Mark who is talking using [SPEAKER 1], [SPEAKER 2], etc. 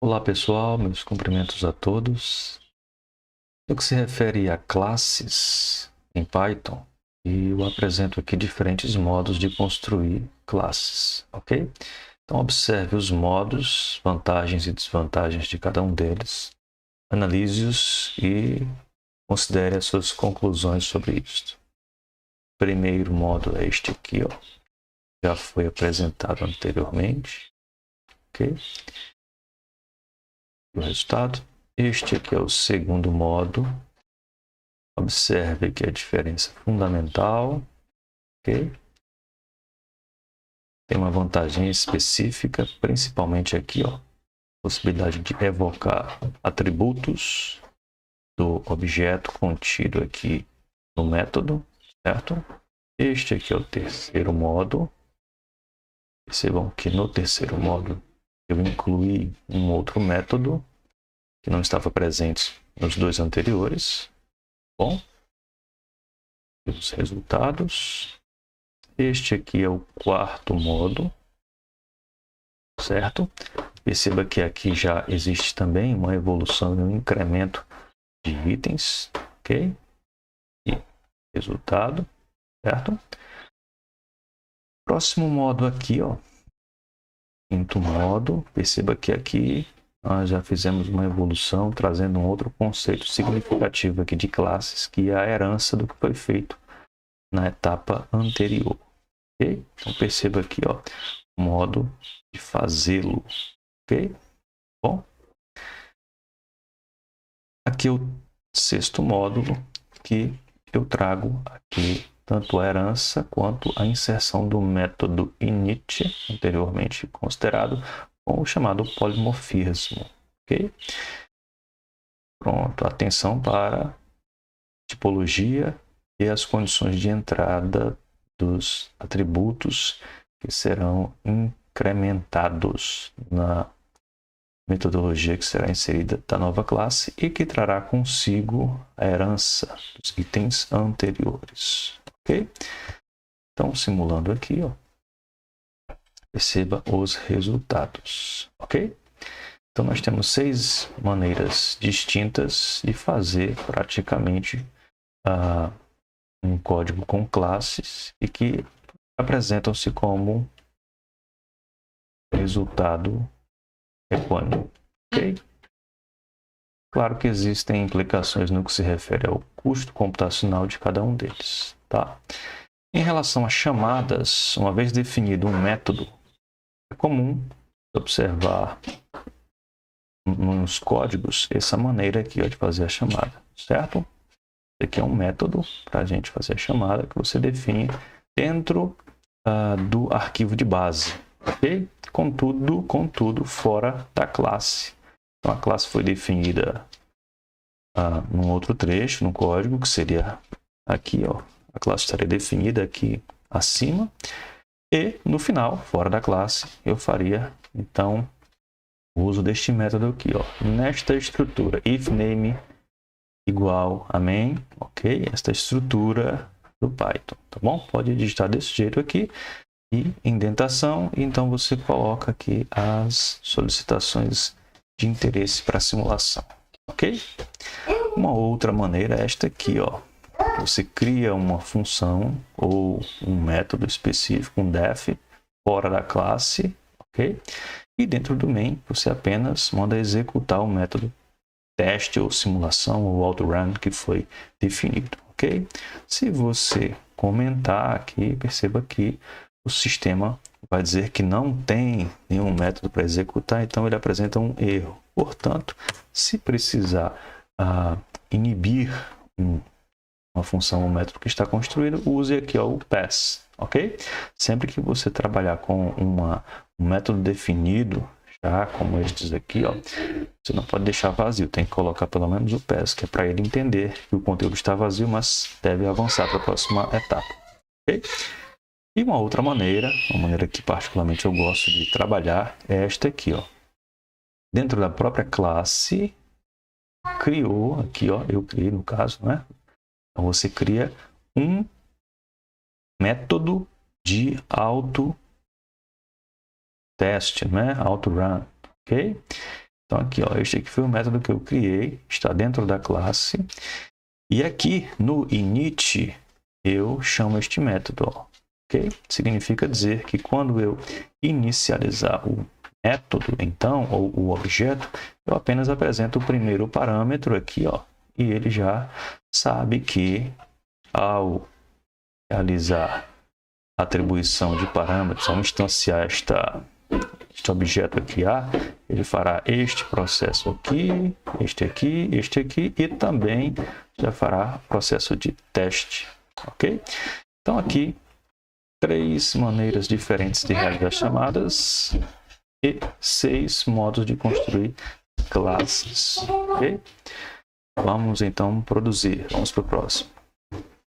[SPEAKER 1] Olá pessoal, meus cumprimentos a todos. No que se refere a classes em Python, eu apresento aqui diferentes modos de construir classes, ok? Então observe os modos, vantagens e desvantagens de cada um deles, analise-os e considere as suas conclusões sobre isto. O primeiro modo é este aqui, ó. Já foi apresentado anteriormente, ok? O resultado. Este aqui é o segundo modo. Observe aqui a diferença fundamental, ok? Tem uma vantagem específica, principalmente aqui, ó, possibilidade de evocar atributos do objeto contido aqui no método, certo? Este aqui é o terceiro modo. Percebam que no terceiro modo eu incluí um outro método que não estava presente nos dois anteriores. Bom, os resultados. Este aqui é o quarto modo, certo? Perceba que aqui já existe também uma evolução e um incremento de itens, ok? E resultado, certo? Próximo modo aqui, ó. Quinto modo, perceba que aqui nós já fizemos uma evolução, trazendo um outro conceito significativo aqui de classes, que é a herança do que foi feito na etapa anterior. Ok? Então perceba aqui, ó, o modo de fazê-lo, ok? Bom, aqui é o sexto módulo que eu trago aqui tanto a herança quanto a inserção do método init, anteriormente considerado, com o chamado polimorfismo, ok? Pronto, atenção para tipologia e as condições de entrada dos atributos que serão incrementados na metodologia que será inserida da nova classe e que trará consigo a herança dos itens anteriores, ok? Então, simulando aqui, ó, perceba os resultados, ok? Então, nós temos 6 maneiras distintas de fazer praticamente um código com classes e que apresentam-se como resultado equânime, ok? Claro que existem implicações no que se refere ao custo computacional de cada um deles, tá? Em relação a chamadas, uma vez definido um método, é comum observar nos códigos essa maneira aqui, ó, de fazer a chamada, certo? Esse aqui é um método para a gente fazer a chamada que você define dentro do arquivo de base, ok? Contudo, fora da classe. Então, a classe foi definida num outro trecho, no código, que seria aqui, ó. A classe estaria definida aqui acima. E, no final, fora da classe, eu faria, então, o uso deste método aqui, ó. Nesta estrutura, if name igual a main, ok? Esta estrutura do Python, tá bom? Pode digitar desse jeito aqui. E indentação, então você coloca aqui as solicitações de interesse para simulação, ok? Uma outra maneira é esta aqui, ó. Você cria uma função ou um método específico, um def, fora da classe, ok? E dentro do main, você apenas manda executar o método teste ou simulação ou autorun que foi definido, ok? Se você comentar aqui, perceba que o sistema vai dizer que não tem nenhum método para executar, então ele apresenta um erro. Portanto, se precisar inibir uma função ou método que está construído, use aqui, ó, o pass, ok? Sempre que você trabalhar com um método definido, já como ele diz aqui, ó, você não pode deixar vazio, tem que colocar pelo menos o pass, que é para ele entender que o conteúdo está vazio, mas deve avançar para a próxima etapa, ok? E uma outra maneira, uma maneira que particularmente eu gosto de trabalhar, é esta aqui, ó. Dentro da própria classe, criou aqui, ó, eu criei no caso, né? Então você cria um método de auto-teste, né? Auto-run, ok? Então aqui, ó, este aqui foi o método que eu criei, está dentro da classe. E aqui no init eu chamo este método, ó, ok? Significa dizer que quando eu inicializar o método, então, ou o objeto, eu apenas apresento o primeiro parâmetro aqui, ó, e ele já sabe que ao realizar a atribuição de parâmetros, ao instanciar este objeto aqui A, ele fará este processo aqui, este aqui e também já fará processo de teste, ok? Então aqui, 3 maneiras diferentes de realizar chamadas e 6 modos de construir classes, ok? Vamos então produzir, vamos para o próximo.